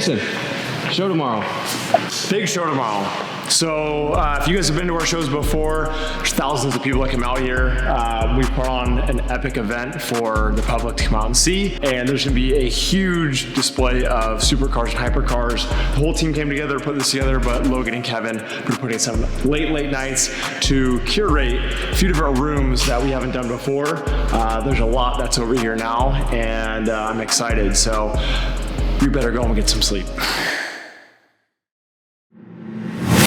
Jason, show tomorrow. Big show tomorrow. So if you guys have been to our shows before, there's thousands of people that come out here. We put on an epic event for the public to come out and see, and there's gonna be a huge display of supercars and hypercars. The whole team came together to put this together, but Logan and Kevin are putting some late nights to curate a few different rooms that we haven't done before. There's a lot that's over here now, and I'm excited. So you better go and get some sleep.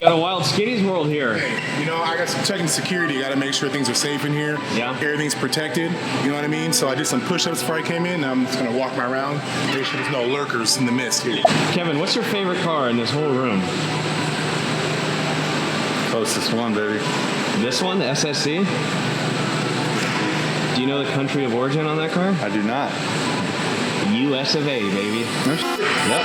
Got a wild skinnies world here. Hey, you know, I got some checking security. Got to make sure things are safe in here. Yeah. Everything's protected. You know what I mean? So I did some push-ups before I came in. Now I'm just gonna walk my around, make sure there's no lurkers in the mist here. Kevin, what's your favorite car in this whole room? Closest one, baby. This one, the SSC? Do you know the country of origin on that car? I do not. US of A, baby. Yep.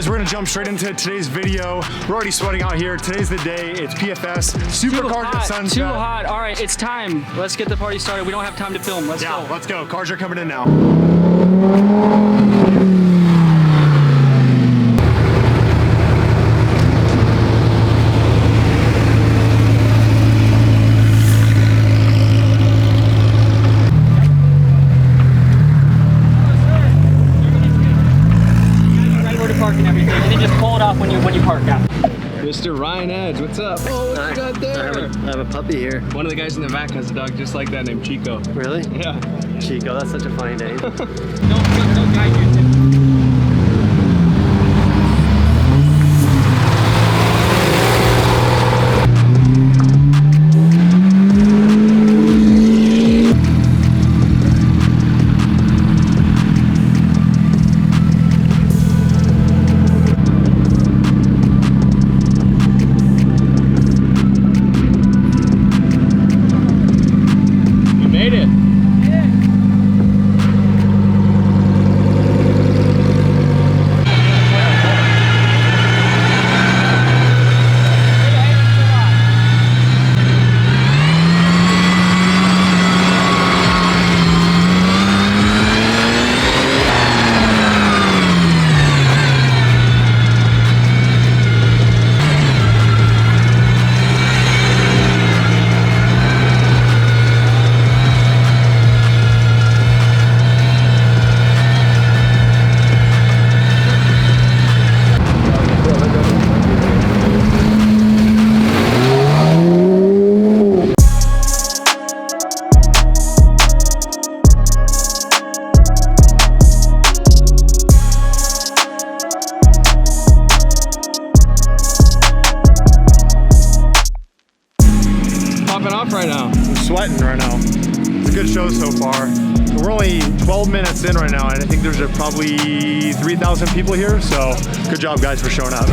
We're gonna jump straight into today's video. We're already sweating out here. Today's the day. It's PFS. Supercars at sunset. Too hot. All right, it's time. Let's get the party started. We don't have time to film. Let's go. Let's go. Cars are coming in now. When you park out. Mr. Ryan Edge, what's up? Oh, what you got there? I have a puppy here. One of the guys in the back has a dog just like that named Chico. Really? Yeah. Chico, that's such a funny name. Don't guide you too. Right now. I'm sweating right now. It's a good show so far. We're only 12 minutes in right now, and I think there's probably 3,000 people here, so good job guys for showing up.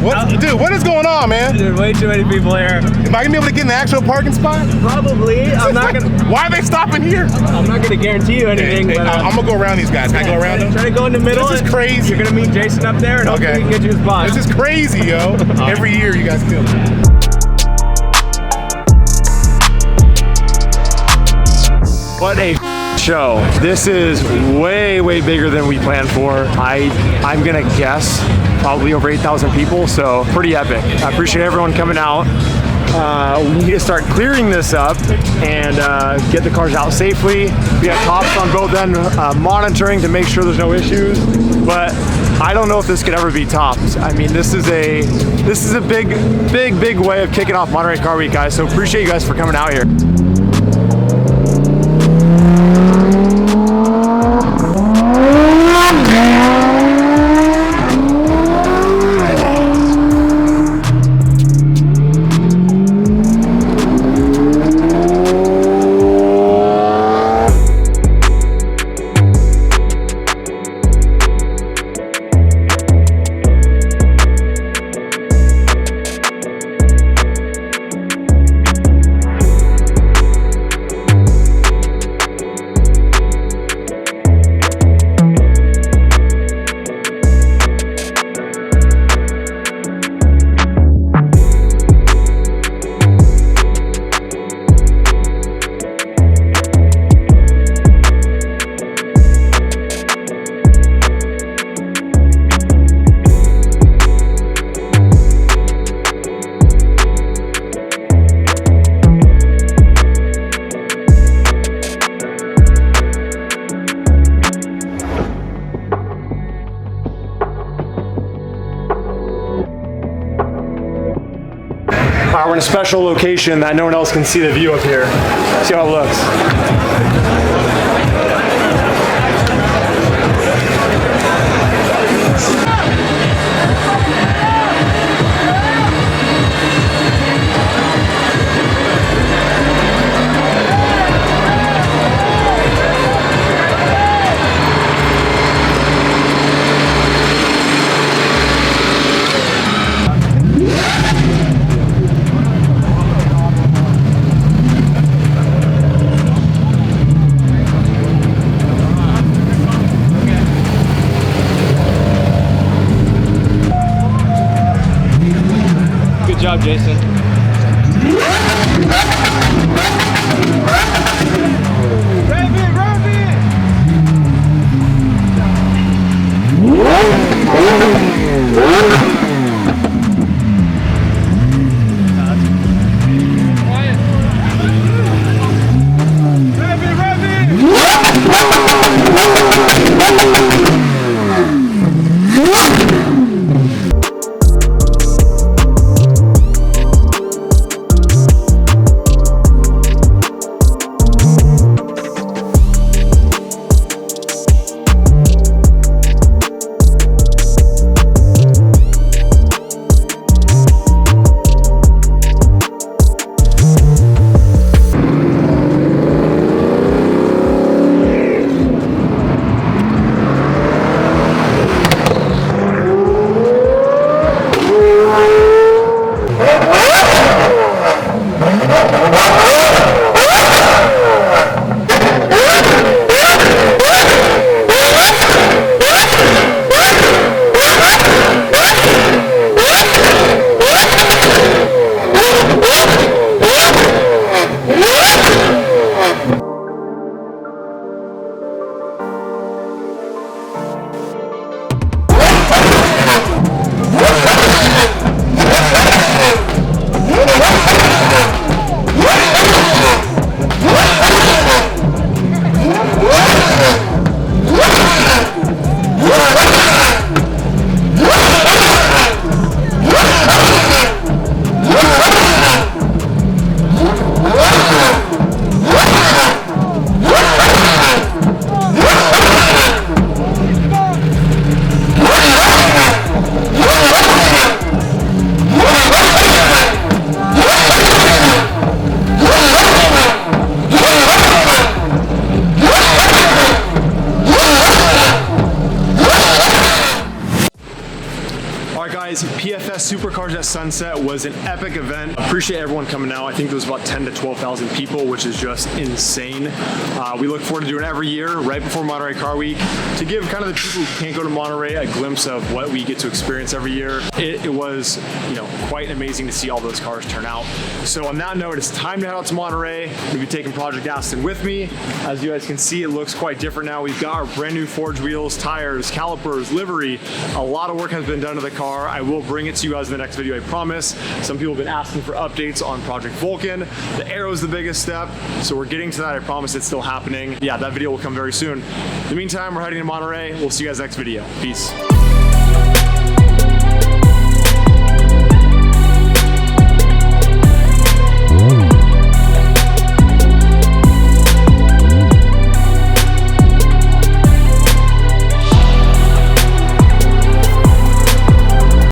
What is going on, man? Dude, way too many people here. Am I gonna be able to get in the actual parking spot? Probably. I'm not gonna. Why are they stopping here? I'm not gonna guarantee you anything. Hey, but I'm gonna go around these guys. Can I go around them? Try to go in the middle. This is crazy. You're gonna meet Jason up there, and hopefully we can get you a spot. This is crazy, yo. Every year you guys kill me. What a show. This is way bigger than we planned for. I'm gonna guess probably over 8,000 people, so pretty epic. I appreciate everyone coming out. We need to start clearing this up and get the cars out safely. We have cops on both ends monitoring to make sure there's no issues, but I don't know if this could ever be topped. I mean, this is a big way of kicking off Monterey Car Week, guys, so appreciate you guys for coming out here. We're in a special location that no one else can see the view up here. See how it looks. Good job, Jason. guys, PFS Supercars at Sunset was an epic event. Appreciate everyone coming out. I think there was about 10 to 12,000 people, which is just insane. We look forward to doing it every year right before Monterey Car Week to give kind of the people who can't go to Monterey a glimpse of what we get to experience every year. It was, you know, quite amazing to see all those cars turn out. So on that note, it's time to head out to Monterey. We'll be taking Project Aston with me. As you guys can see, it looks quite different now. We've got our brand new forged wheels, tires, calipers, livery. A lot of work has been done to the car. I will bring it to you guys in the next video, I promise. Some people have been asking for updates on Project Vulcan. The Aero is the biggest step, so we're getting to that. I promise it's still happening. Yeah, that video will come very soon. In the meantime, we're heading to Monterey. We'll see you guys next video. Peace.